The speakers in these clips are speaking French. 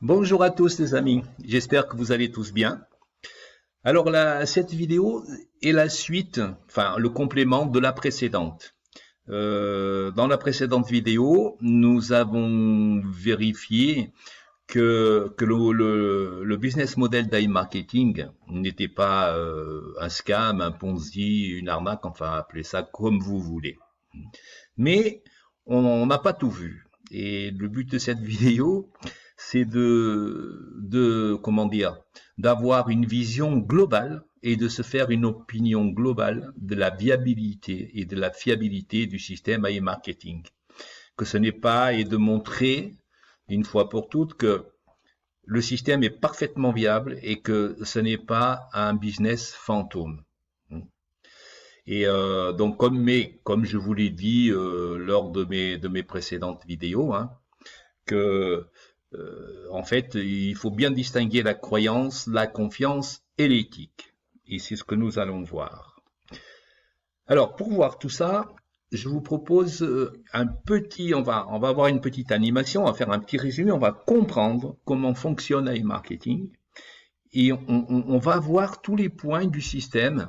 Bonjour à tous les amis, j'espère que vous allez tous bien. Alors là, cette vidéo est la suite, enfin le complément de la précédente. Dans la précédente vidéo, nous avons vérifié que le business model d'iMarketing n'était pas un scam, un Ponzi, une arnaque, enfin appelez ça comme vous voulez. Mais on n'a pas tout vu. Et le but de cette vidéo, c'est comment dire, d'avoir une vision globale et de se faire une opinion globale de la viabilité et de la fiabilité du système e-marketing. Que ce n'est pas, et de montrer une fois pour toutes que le système est parfaitement viable et que ce n'est pas un business fantôme. Et donc comme je vous l'ai dit lors de mes précédentes vidéos, hein, que en fait il faut bien distinguer la croyance, la confiance et l'éthique. Et c'est ce que nous allons voir. Alors pour voir tout ça, je vous propose on va avoir une petite animation, on va faire un petit résumé, on va comprendre comment fonctionne iMarketing et on va voir tous les points du système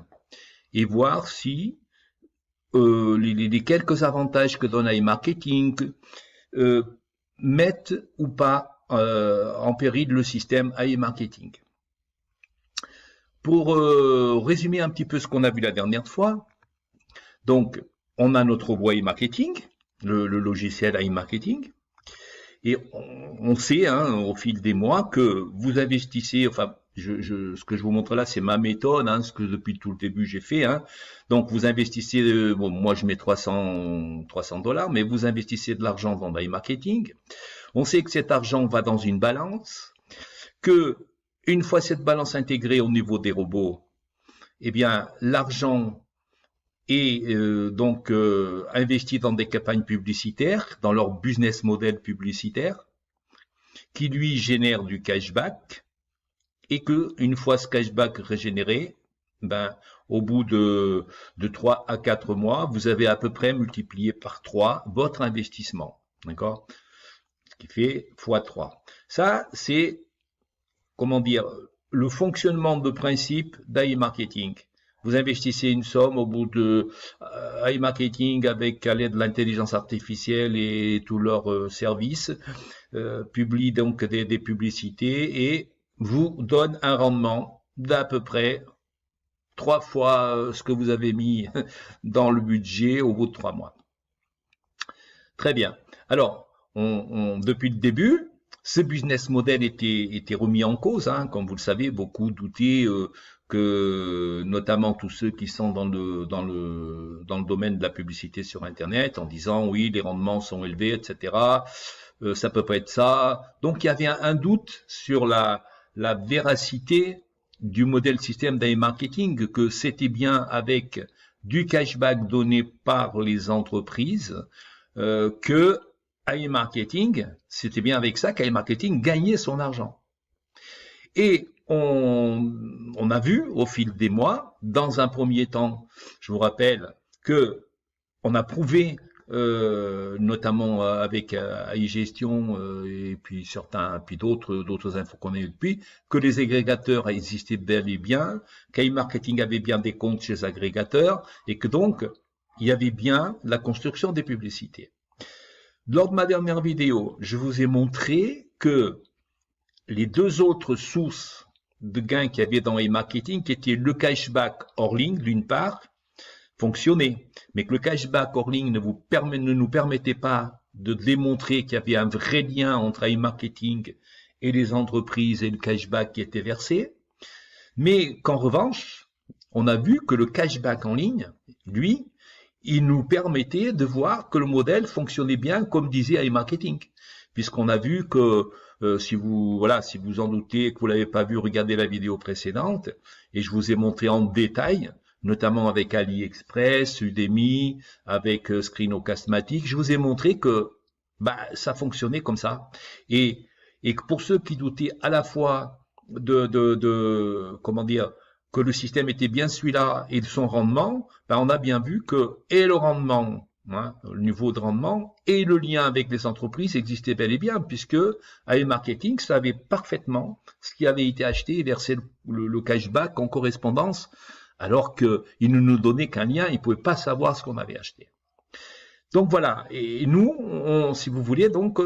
et voir si les quelques avantages que donne iMarketing mettent ou pas en péril le système iMarketing. Pour résumer un petit peu ce qu'on a vu la dernière fois, donc on a notre robot iMarketing, le logiciel iMarketing, et on sait hein, au fil des mois que vous investissez, enfin ce que je vous montre là, c'est ma méthode, hein, ce que depuis tout le début j'ai fait. Hein. Donc vous investissez, bon, moi je mets 300 $, mais vous investissez de l'argent dans l'iMarketing. On sait que cet argent va dans une balance, que une fois cette balance intégrée au niveau des robots, eh bien l'argent est donc investi dans des campagnes publicitaires, dans leur business model publicitaire, qui lui génère du cashback, et que une fois ce cashback régénéré, ben au bout de 3 à 4 mois, vous avez à peu près multiplié par 3 votre investissement, d'accord? Ce qui fait x3. Ça, c'est, comment dire, le fonctionnement de principe d'iMarketing. Vous investissez une somme au bout de iMarketing avec à l'aide de l'intelligence artificielle et tous leurs services, publie donc des publicités et vous donne un rendement d'à peu près 3 fois ce que vous avez mis dans le budget au bout de 3 mois. Très bien. Alors, depuis le début, ce business model était remis en cause. Hein. Comme vous le savez, beaucoup doutaient que, notamment tous ceux qui sont dans le domaine de la publicité sur Internet, en disant oui, les rendements sont élevés, etc. Ça peut pas être ça. Donc, il y avait un doute sur la véracité du modèle système d'iMarketing, que c'était bien avec du cashback donné par les entreprises que iMarketing, c'était bien avec ça qu'iMarketing gagnait son argent. Et on a vu au fil des mois, dans un premier temps, je vous rappelle que on a prouvé notamment avec iGestion et puis d'autres infos qu'on a eu depuis, que les agrégateurs existaient bel et bien, qu'iMarketing avait bien des comptes chez les agrégateurs et que donc il y avait bien la construction des publicités. Lors de ma dernière vidéo, je vous ai montré que les deux autres sources de gains qu'il y avait dans iMarketing, qui étaient le cashback hors ligne d'une part, fonctionnait, mais que le cashback hors ligne ne nous permettait pas de démontrer qu'il y avait un vrai lien entre iMarketing et les entreprises et le cashback qui était versé, mais qu'en revanche, on a vu que le cashback en ligne, lui, il nous permettait de voir que le modèle fonctionnait bien comme disait iMarketing, puisqu'on a vu que si vous en doutez, que vous l'avez pas vu, regardez la vidéo précédente, et je vous ai montré en détail, notamment avec AliExpress, Udemy, avec Screenocastmatic, je vous ai montré que ça fonctionnait comme ça, et que pour ceux qui doutaient à la fois comment dire, que le système était bien celui-là et de son rendement, on a bien vu que et le rendement hein, le niveau de rendement et le lien avec les entreprises existait bel et bien, puisque AI Marketing savait parfaitement ce qui avait été acheté et versé le cashback en correspondance, alors qu'il ne nous donnait qu'un lien, il ne pouvait pas savoir ce qu'on avait acheté. Donc voilà, et nous, si vous voulez, donc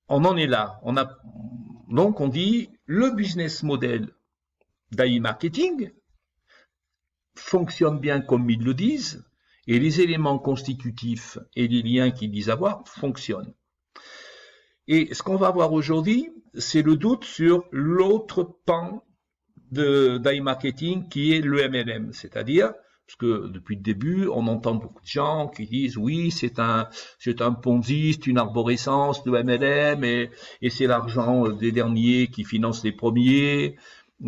on en est là. Donc on dit le business model d'AI Marketing fonctionne bien comme ils le disent, et les éléments constitutifs et les liens qu'ils disent avoir fonctionnent. Et ce qu'on va voir aujourd'hui, c'est le doute sur l'autre pan d'AI Marketing qui est le MLM, c'est-à-dire, parce que depuis le début, on entend beaucoup de gens qui disent oui, c'est un Ponzi, c'est une arborescence de MLM et c'est l'argent des derniers qui finance les premiers,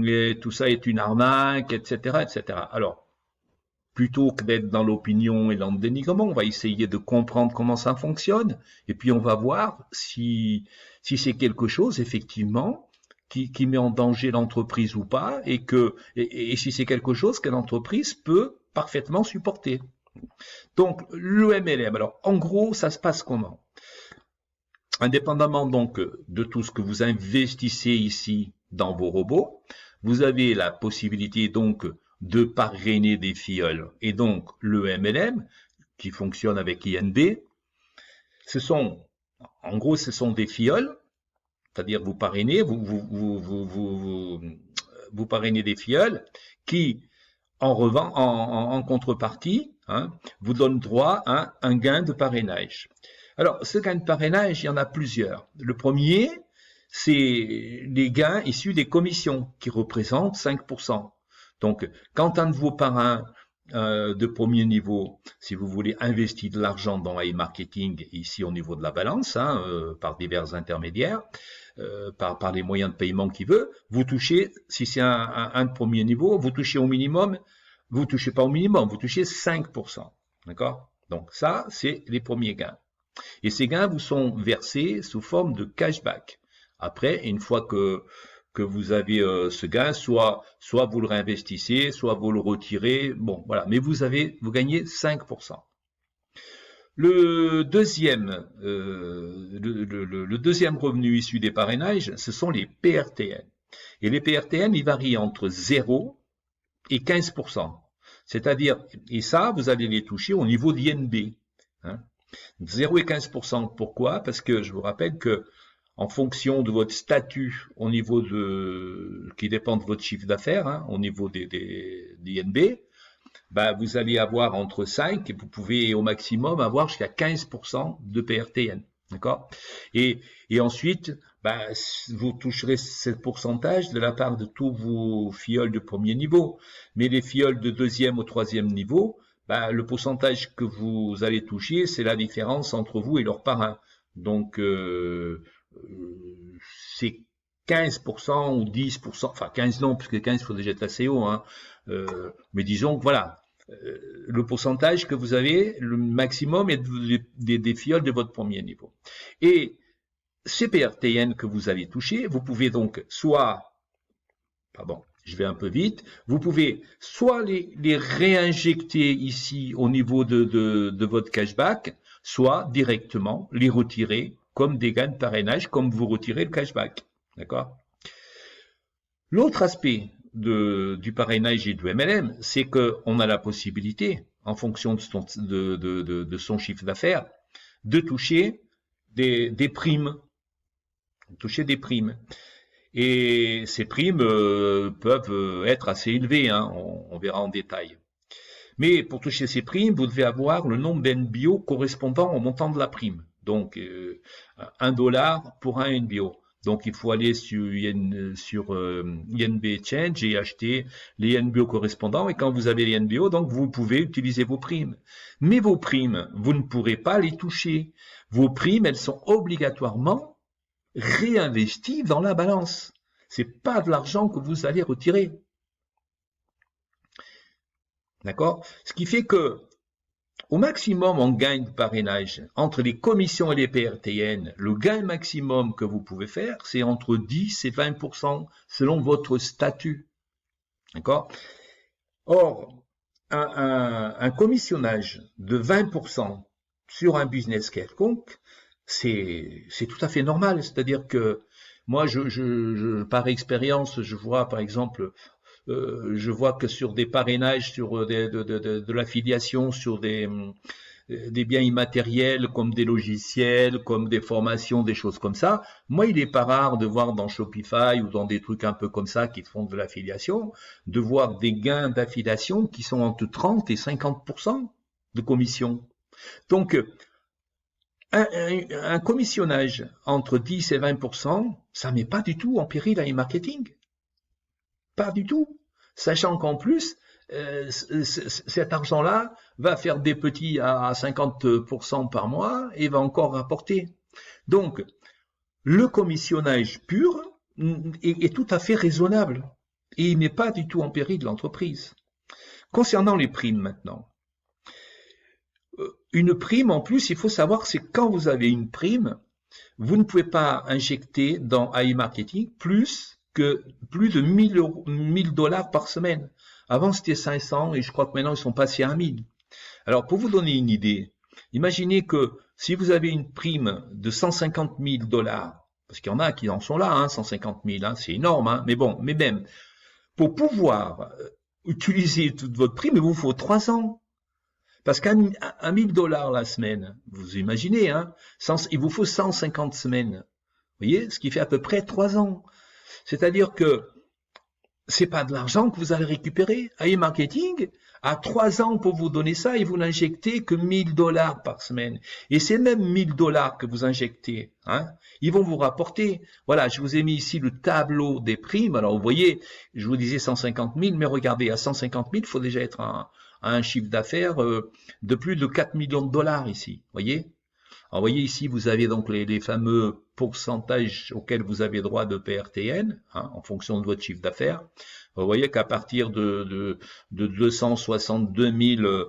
et tout ça est une arnaque, etc., etc. Alors, plutôt que d'être dans l'opinion et dans le dénigrement, on va essayer de comprendre comment ça fonctionne, et puis on va voir si c'est quelque chose, effectivement, qui met en danger l'entreprise ou pas, et si c'est quelque chose que l'entreprise peut parfaitement supporter. Donc, le MLM, alors, en gros, ça se passe comment? Indépendamment, donc, de tout ce que vous investissez ici dans vos robots, vous avez la possibilité, donc, de parrainer des filleuls. Et donc, le MLM, qui fonctionne avec INB, en gros, ce sont des filleuls, c'est-à-dire vous parrainez, vous parrainez des filleuls qui, en contrepartie, hein, vous donnent droit à un gain de parrainage. Alors, ce gain de parrainage, il y en a plusieurs. Le premier, c'est les gains issus des commissions, qui représentent 5%. Donc, quand un de vos parrains de premier niveau, si vous voulez investir de l'argent dans AI Marketing, ici au niveau de la balance, hein, par divers intermédiaires, par les moyens de paiement qu'il veut, vous touchez, si c'est un de premier niveau, vous touchez au minimum, vous touchez pas au minimum, vous touchez 5%. D'accord? Donc ça, c'est les premiers gains. Et ces gains vous sont versés sous forme de cashback. Après, une fois que vous avez ce gain, soit vous le réinvestissez, soit vous le retirez, bon, voilà. Mais vous gagnez 5%. Le deuxième revenu issu des parrainages, ce sont les PRTN. Et les PRTN, ils varient entre 0 et 15%. C'est-à-dire, et ça, vous allez les toucher au niveau d'INB. Hein. 0 et 15%. Pourquoi? Parce que je vous rappelle que en fonction de votre statut au niveau qui dépend de votre chiffre d'affaires, hein, au niveau des INB, bah, vous allez avoir entre 5 et vous pouvez au maximum avoir jusqu'à 15% de PRTN. D'accord? Et ensuite, bah, vous toucherez ce pourcentage de la part de tous vos filleuls de premier niveau. Mais les filleuls de deuxième ou troisième niveau, bah, le pourcentage que vous allez toucher, c'est la différence entre vous et leurs parrains. Donc, c'est 15% ou 10%, enfin 15 non, puisque 15 il faut déjà être assez haut, hein. Mais disons que voilà, le pourcentage que vous avez, le maximum est des filleuls de votre premier niveau. Et ces PRTN que vous allez toucher, vous pouvez donc je vais un peu vite, vous pouvez soit les réinjecter ici au niveau de votre cashback, soit directement les retirer comme des gains de parrainage, comme vous retirez le cashback. D'accord? L'autre aspect du parrainage et du MLM, c'est qu'on a la possibilité, en fonction de son chiffre d'affaires, de toucher des primes. Toucher des primes. Et ces primes peuvent être assez élevées, hein, on verra en détail. Mais pour toucher ces primes, vous devez avoir le nombre d'NBO correspondant au montant de la prime. Donc, $1 pour un NBO. Donc, il faut aller sur INB Exchange et acheter les NBO correspondants. Et quand vous avez les NBO, donc, vous pouvez utiliser vos primes. Mais vos primes, vous ne pourrez pas les toucher. Vos primes, elles sont obligatoirement réinvesties dans la balance. C'est pas de l'argent que vous allez retirer. D'accord? Ce qui fait que, au maximum, on gagne de parrainage. Entre les commissions et les PRTN, le gain maximum que vous pouvez faire, c'est entre 10 et 20% selon votre statut. D'accord? Or, un commissionnage de 20% sur un business quelconque, c'est tout à fait normal. C'est-à-dire que moi, par expérience, je vois par exemple, je vois que sur des parrainages, sur de l'affiliation, sur des biens immatériels comme des logiciels, comme des formations, des choses comme ça. Moi, il n'est pas rare de voir dans Shopify ou dans des trucs un peu comme ça qui font de l'affiliation, de voir des gains d'affiliation qui sont entre 30 et 50% de commission. Donc, un commissionnage entre 10 et 20%, ça ne met pas du tout en péril un e-marketing. Pas du tout. Sachant qu'en plus, cet argent-là va faire des petits à 50% par mois et va encore rapporter. Donc, le commissionnage pur est tout à fait raisonnable et il n'est pas du tout en péril de l'entreprise. Concernant les primes maintenant, une prime en plus, il faut savoir, c'est quand vous avez une prime, vous ne pouvez pas injecter dans AI Marketing plus de 1000 dollars par semaine. Avant, c'était 500 et je crois que maintenant, ils sont passés à 1000. Alors, pour vous donner une idée, imaginez que si vous avez une prime de 150 000 dollars, parce qu'il y en a qui en sont là, hein, 150 000, hein, c'est énorme, hein, mais bon, mais même, pour pouvoir utiliser toute votre prime, il vous faut 3 ans. Parce qu'à 1000 dollars la semaine, vous imaginez, hein, il vous faut 150 semaines. Vous voyez, ce qui fait à peu près 3 ans. C'est-à-dire que c'est pas de l'argent que vous allez récupérer. AI Marketing a 3 ans pour vous donner ça et vous n'injectez que 1000 dollars par semaine. Et c'est même 1000 dollars que vous injectez, hein, ils vont vous rapporter. Voilà, je vous ai mis ici le tableau des primes. Alors vous voyez, je vous disais 150 000, mais regardez, à 150 000, il faut déjà être à un chiffre d'affaires de plus de 4 millions de dollars ici. Voyez. Alors, vous voyez ici, vous avez donc les fameux pourcentages auxquels vous avez droit de PRTN, hein, en fonction de votre chiffre d'affaires. Vous voyez qu'à partir de 262 000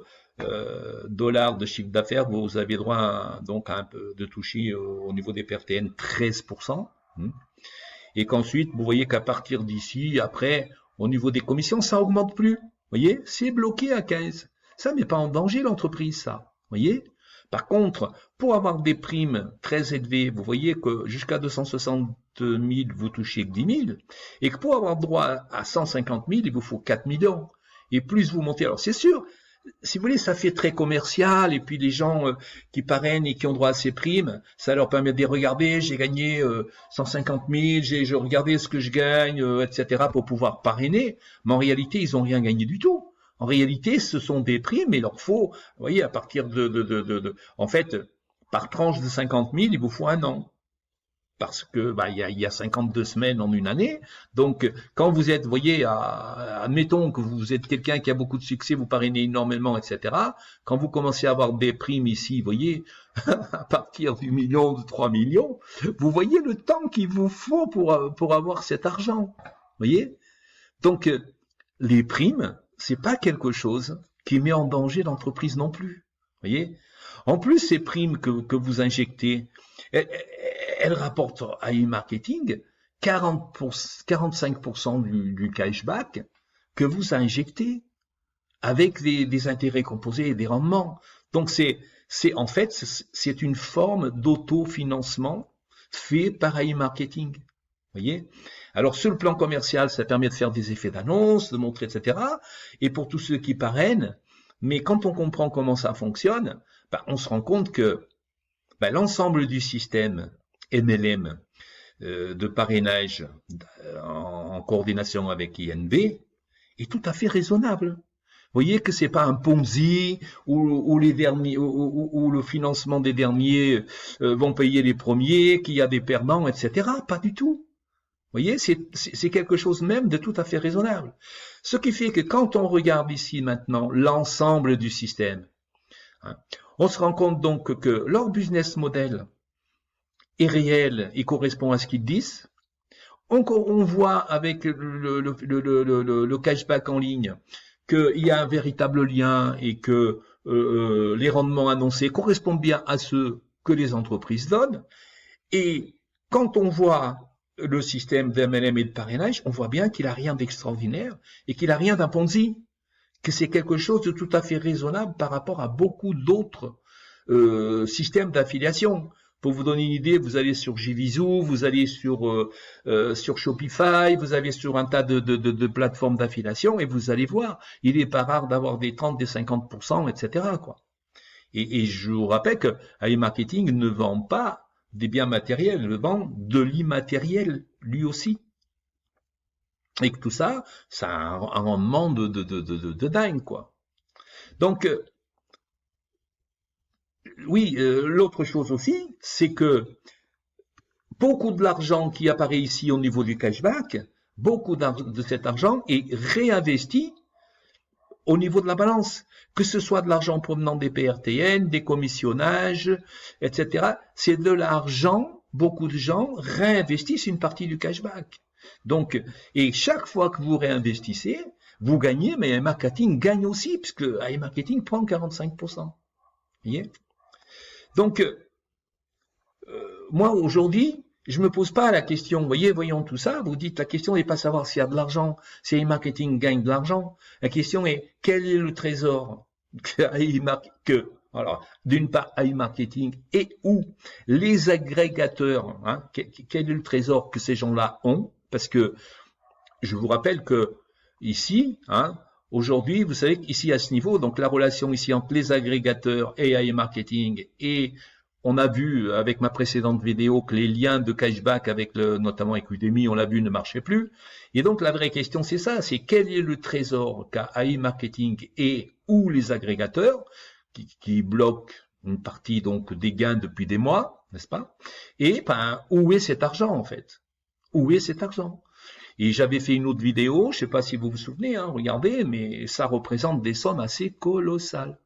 dollars de chiffre d'affaires, vous avez droit donc à un peu de toucher au niveau des PRTN 13%. Et qu'ensuite, vous voyez qu'à partir d'ici, après, au niveau des commissions, ça augmente plus. Vous voyez, c'est bloqué à 15. Ça ne met pas en danger l'entreprise, ça. Vous voyez. Par contre, pour avoir des primes très élevées, vous voyez que jusqu'à 260 000, vous touchez que 10 000, et que pour avoir droit à 150 000, il vous faut 4 millions. Et plus vous montez, alors c'est sûr, si vous voulez, ça fait très commercial, et puis les gens qui parrainent et qui ont droit à ces primes, ça leur permet de dire, regardez, j'ai gagné 150 000, j'ai regardé ce que je gagne, etc., pour pouvoir parrainer, mais en réalité, ils n'ont rien gagné du tout. En réalité, ce sont des primes, mais il leur faut, vous voyez, à partir en fait, par tranche de 50 000, il vous faut 1 an. Parce que, il y a 52 semaines en une année. Donc, quand vous êtes, vous voyez, admettons que vous êtes quelqu'un qui a beaucoup de succès, vous parrainez énormément, etc. Quand vous commencez à avoir des primes ici, vous voyez, à partir du million, de 3 millions, vous voyez le temps qu'il vous faut pour avoir cet argent. Vous voyez? Donc, les primes, c'est pas quelque chose qui met en danger l'entreprise non plus. Vous voyez? En plus, ces primes que vous injectez, elles rapportent à e-marketing 45% du cashback que vous injectez avec des intérêts composés et des rendements. Donc en fait, c'est une forme d'autofinancement fait par e-marketing. Vous voyez? Alors, sur le plan commercial, ça permet de faire des effets d'annonce, de montrer, etc. Et pour tous ceux qui parrainent, mais quand on comprend comment ça fonctionne, on se rend compte que l'ensemble du système MLM de parrainage en coordination avec INB est tout à fait raisonnable. Vous voyez que c'est pas un Ponzi où les derniers, où le financement des derniers vont payer les premiers, qu'il y a des perdants, etc. Pas du tout. Vous voyez, c'est quelque chose même de tout à fait raisonnable. Ce qui fait que quand on regarde ici maintenant l'ensemble du système, hein, on se rend compte donc que leur business model est réel et correspond à ce qu'ils disent. On voit avec le cashback en ligne qu'il y a un véritable lien et que les rendements annoncés correspondent bien à ceux que les entreprises donnent. Et quand on voit le système d'MLM et de parrainage, on voit bien qu'il n'a rien d'extraordinaire et qu'il n'a rien d'un Ponzi, que c'est quelque chose de tout à fait raisonnable par rapport à beaucoup d'autres systèmes d'affiliation. Pour vous donner une idée, vous allez sur JVZoo, vous allez sur Shopify, vous allez sur un tas de plateformes d'affiliation et vous allez voir, il n'est pas rare d'avoir des 30, des 50%, etc., quoi. Et je vous rappelle que iMarketing ne vend pas des biens matériels, il vend de l'immatériel, lui aussi. Et que tout ça, ça a un rendement de dingue, quoi. Donc, oui, l'autre chose aussi, c'est que beaucoup de l'argent qui apparaît ici au niveau du cashback, beaucoup de cet argent est réinvesti au niveau de la balance, que ce soit de l'argent provenant des PRTN, des commissionnages, etc. C'est de l'argent, beaucoup de gens réinvestissent une partie du cashback. Donc, et chaque fois que vous réinvestissez, vous gagnez, mais iMarketing gagne aussi, puisque iMarketing prend 45%. Vous voyez ? Donc, moi aujourd'hui, je me pose pas la question, vous voyez, voyons tout ça, vous dites la question n'est pas savoir s'il y a de l'argent, si iMarketing gagne de l'argent, la question est quel est le trésor alors, d'une part iMarketing et ou les agrégateurs, hein, quel est le trésor que ces gens-là ont, parce que je vous rappelle que ici, hein, aujourd'hui, vous savez qu'ici à ce niveau, donc la relation ici entre les agrégateurs et iMarketing, et on a vu avec ma précédente vidéo que les liens de cashback avec notamment avec Udemy, on l'a vu, ne marchaient plus. Et donc la vraie question c'est ça, c'est quel est le trésor qu'a iMarketing et ou les agrégateurs qui bloquent une partie donc des gains depuis des mois, n'est-ce pas? Et ben où est cet argent en fait? Où est cet argent? Et j'avais fait une autre vidéo, je sais pas si vous vous souvenez, hein, regardez, mais ça représente des sommes assez colossales.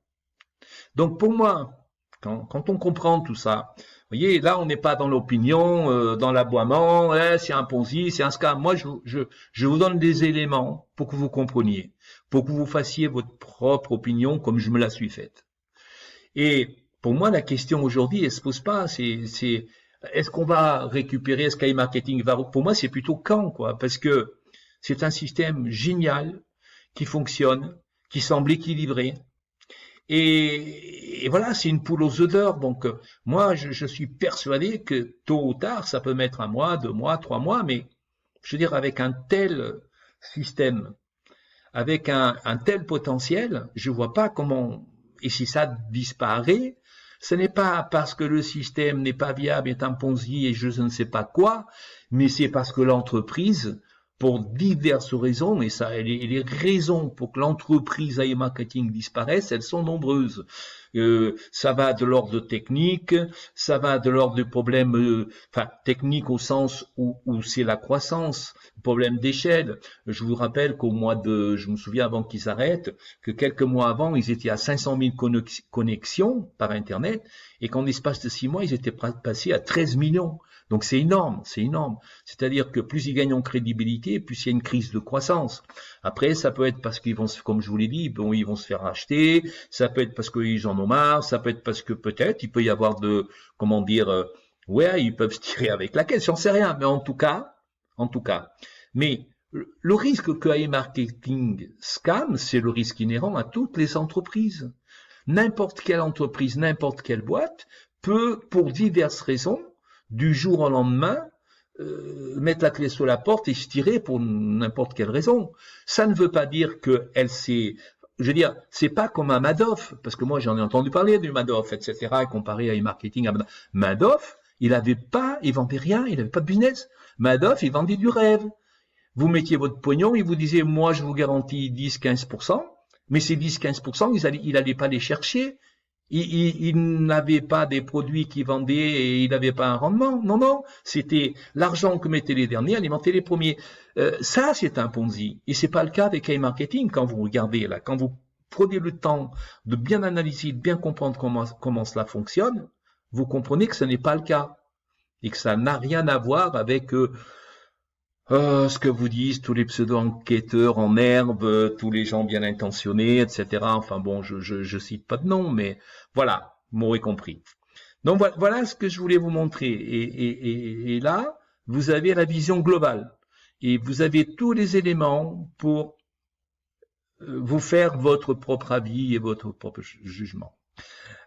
Donc pour moi, quand on comprend tout ça, vous voyez, là on n'est pas dans l'opinion, dans l'aboiement, c'est un Ponzi, c'est un scam. Moi je vous donne des éléments pour que vous compreniez, pour que vous fassiez votre propre opinion comme je me la suis faite. Et pour moi la question aujourd'hui elle se pose pas, c'est est-ce qu'on va récupérer, est-ce qu'iMarketing va, pour moi c'est plutôt quand, quoi, parce que c'est un système génial qui fonctionne, qui semble équilibré. Et voilà, c'est une poule aux œufs d'or. Donc, moi, je suis persuadé que tôt ou tard, ça peut mettre 1 mois, 2 mois, 3 mois, mais je veux dire, avec un tel système, avec un tel potentiel, je vois pas comment, et si ça disparaît, ce n'est pas parce que le système n'est pas viable, est un Ponzi et je ne sais pas quoi, mais c'est parce que l'entreprise, pour diverses raisons, et ça, les raisons pour que l'entreprise iMarketing disparaisse, elles sont nombreuses. Ça va de l'ordre technique, ça va de l'ordre de problèmes, technique au sens où c'est la croissance, problème d'échelle. Je vous rappelle qu'au mois de, je me souviens avant qu'ils arrêtent, que quelques mois avant, ils étaient à 500 000 connexions par Internet, et qu'en l'espace de 6 mois, ils étaient passés à 13 millions. Donc c'est énorme, c'est énorme. C'est-à-dire que plus ils gagnent en crédibilité, plus il y a une crise de croissance. Après, ça peut être parce qu'ils vont, comme je vous l'ai dit, bon, ils vont se faire racheter, ça peut être parce qu'ils en ont marre, ça peut être parce que peut-être il peut y avoir ouais, ils peuvent se tirer avec la caisse, j'en sais rien, mais en tout cas, mais le risque que iMarketing scam, c'est le risque inhérent à toutes les entreprises. N'importe quelle entreprise, n'importe quelle boîte peut, pour diverses raisons, du jour au lendemain, mettre la clé sur la porte et se tirer pour n'importe quelle raison. Ça ne veut pas dire que je veux dire, c'est pas comme un Madoff, parce que moi j'en ai entendu parler du Madoff, etc., comparé à iMarketing. Madoff, il vendait rien, il avait pas de business. Madoff, il vendait du rêve. Vous mettiez votre pognon, il vous disait, moi je vous garantis 10-15%, mais ces 10-15%, il allait pas les chercher. Il n'avait pas des produits qui vendaient et il n'avait pas un rendement. Non, c'était l'argent que mettaient les derniers alimenter les premiers. Ça, c'est un Ponzi. Et c'est pas le cas avec iMarketing. Quand vous regardez là, quand vous prenez le temps de bien analyser, de bien comprendre comment cela fonctionne, vous comprenez que ce n'est pas le cas. Et que ça n'a rien à voir avec ce que vous disent tous les pseudo-enquêteurs en herbe, tous les gens bien intentionnés, etc. Enfin bon, je cite pas de nom, mais voilà, vous m'aurez compris. Donc voilà ce que je voulais vous montrer. Et là, vous avez la vision globale. Et vous avez tous les éléments pour vous faire votre propre avis et votre propre jugement.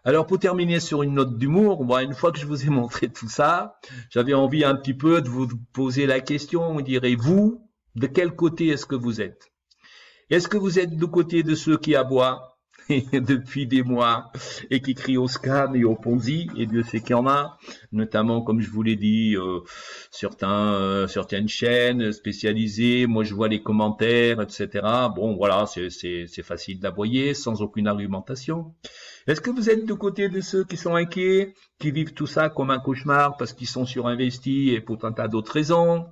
Alors pour terminer sur une note d'humour, bon, une fois que je vous ai montré tout ça, j'avais envie un petit peu de vous poser la question, on dirait vous, de quel côté est-ce que vous êtes? Est-ce que vous êtes du côté de ceux qui aboient depuis des mois et qui crient au scam et au Ponzi, et Dieu sait qu'il y en a, notamment comme je vous l'ai dit, certaines chaînes spécialisées, moi je vois les commentaires, etc. Bon voilà, c'est facile d'aboyer sans aucune argumentation. Est-ce que vous êtes du côté de ceux qui sont inquiets, qui vivent tout ça comme un cauchemar parce qu'ils sont surinvestis et pour un tas d'autres raisons?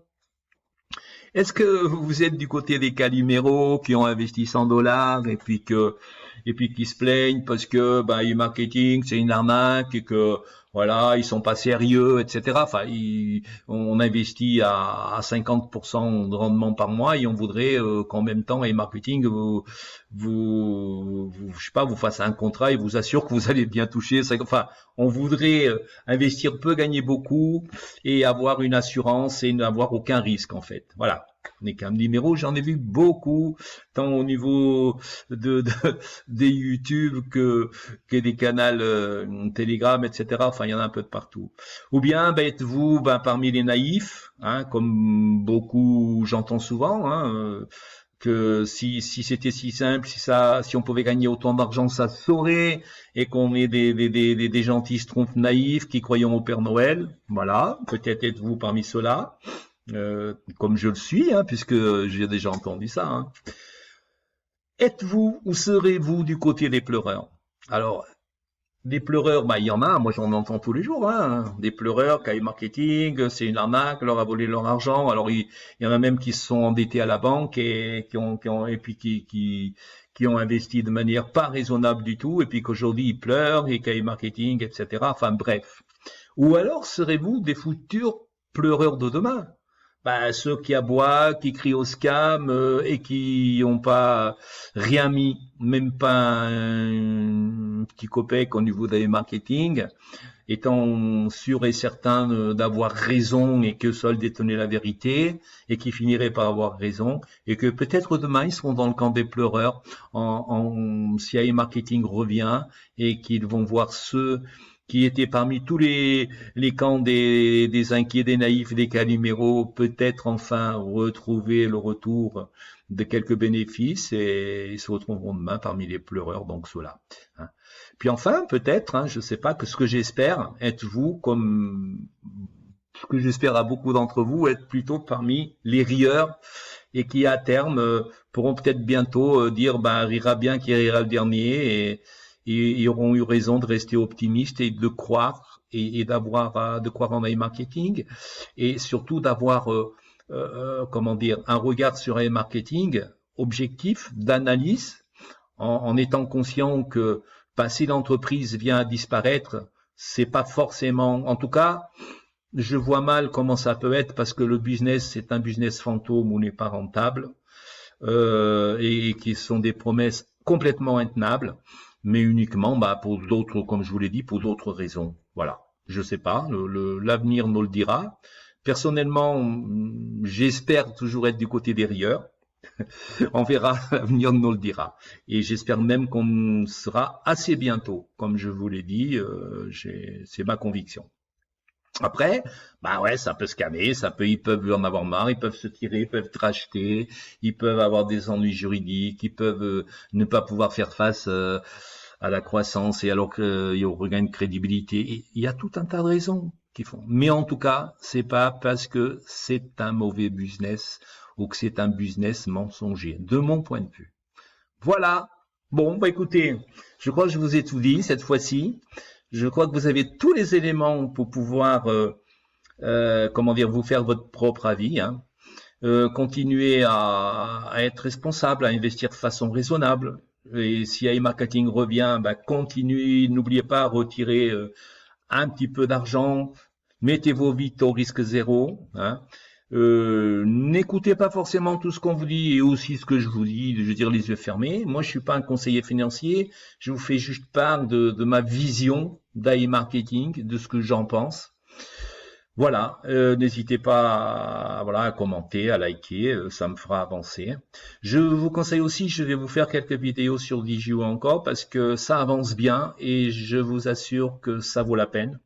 Est-ce que vous êtes du côté des caliméros qui ont investi 100 dollars et puis qui se plaignent parce que e-marketing c'est une arnaque et que voilà ils sont pas sérieux, etc. Enfin, on investit à 50% de rendement par mois et on voudrait qu'en même temps e-marketing je sais pas, vous fasse un contrat et vous assure que vous allez bien toucher. Enfin, on voudrait investir peu, gagner beaucoup et avoir une assurance et n'avoir aucun risque en fait. Voilà. Les caliméros, j'en ai vu beaucoup, tant au niveau des YouTube que des canaux Telegram, etc. Enfin, il y en a un peu de partout. Ou bien, êtes-vous parmi les naïfs, hein, comme beaucoup j'entends souvent, hein, que si c'était si simple, si on pouvait gagner autant d'argent, ça se saurait, et qu'on est des gens qui se trompent naïfs, qui croyons au Père Noël. Voilà, peut-être êtes-vous parmi ceux-là. Comme je le suis, hein, puisque j'ai déjà entendu ça. Hein. Êtes-vous ou serez-vous du côté des pleureurs? Alors, des pleureurs, il y en a, moi j'en entends tous les jours, hein. Des pleureurs, marketing, c'est une arnaque, leur a volé leur argent. Alors il y en a même qui se sont endettés à la banque et qui ont investi de manière pas raisonnable du tout, et puis qu'aujourd'hui ils pleurent et marketing, etc. Enfin bref. Ou alors serez-vous des futurs pleureurs de demain? Ceux qui aboient, qui crient au scam et qui n'ont pas rien mis, même pas un petit copec au niveau des marketing, étant sûrs et certains d'avoir raison et que seuls détenaient la vérité et qui finiraient par avoir raison et que peut-être demain ils seront dans le camp des pleureurs si AI Marketing revient et qu'ils vont voir ceux qui étaient parmi tous les camps des inquiets, des naïfs, des caliméros, peut-être enfin retrouver le retour de quelques bénéfices et ils se retrouveront demain parmi les pleureurs, donc ceux-là. Hein. Puis enfin, peut-être, hein, je sais pas, que ce que j'espère, êtes-vous comme ce que j'espère à beaucoup d'entre vous, être plutôt parmi les rieurs et qui à terme pourront peut-être bientôt dire rira bien qui rira le dernier et ils auront eu raison de rester optimistes et de croire et de croire en e-marketing et surtout d'avoir un regard sur e-marketing objectif d'analyse en étant conscient que si l'entreprise vient à disparaître, c'est pas forcément, en tout cas, je vois mal comment ça peut être parce que le business c'est un business fantôme où on n'est pas rentable et qui sont des promesses complètement intenables, mais uniquement pour d'autres, comme je vous l'ai dit, pour d'autres raisons. Voilà, je sais pas, l'avenir nous le dira. Personnellement, j'espère toujours être du côté des rieurs. On verra, l'avenir nous le dira. Et j'espère même qu'on sera assez bientôt, comme je vous l'ai dit, c'est ma conviction. Après, ça peut se calmer, ils peuvent en avoir marre, ils peuvent se tirer, ils peuvent être rachetés, ils peuvent avoir des ennuis juridiques, ils peuvent ne pas pouvoir faire face à la croissance et alors qu'il y a un regain de crédibilité. Il y a tout un tas de raisons qui font. Mais en tout cas, c'est pas parce que c'est un mauvais business ou que c'est un business mensonger, de mon point de vue. Voilà. Bon, écoutez, je crois que je vous ai tout dit cette fois-ci. Je crois que vous avez tous les éléments pour pouvoir, vous faire votre propre avis. Hein. Continuer à être responsable, à investir de façon raisonnable. Et si AI Marketing revient, continuez, n'oubliez pas à retirer un petit peu d'argent. Mettez-vous vite au risque zéro. Hein. N'écoutez pas forcément tout ce qu'on vous dit et aussi ce que je vous dis, je veux dire les yeux fermés. Moi, je suis pas un conseiller financier. Je vous fais juste part de ma vision d'AI Marketing, de ce que j'en pense. Voilà, n'hésitez pas voilà, à commenter, à liker, ça me fera avancer. Je vous conseille aussi, je vais vous faire quelques vidéos sur DJU encore parce que ça avance bien et je vous assure que ça vaut la peine.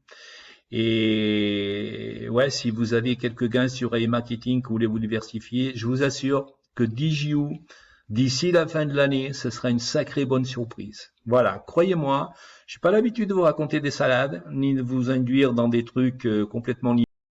Et ouais, si vous avez quelques gains sur e-marketing que vous voulez vous diversifier, je vous assure que DJU, d'ici la fin de l'année, ce sera une sacrée bonne surprise. Voilà, croyez-moi, je n'ai pas l'habitude de vous raconter des salades, ni de vous induire dans des trucs complètement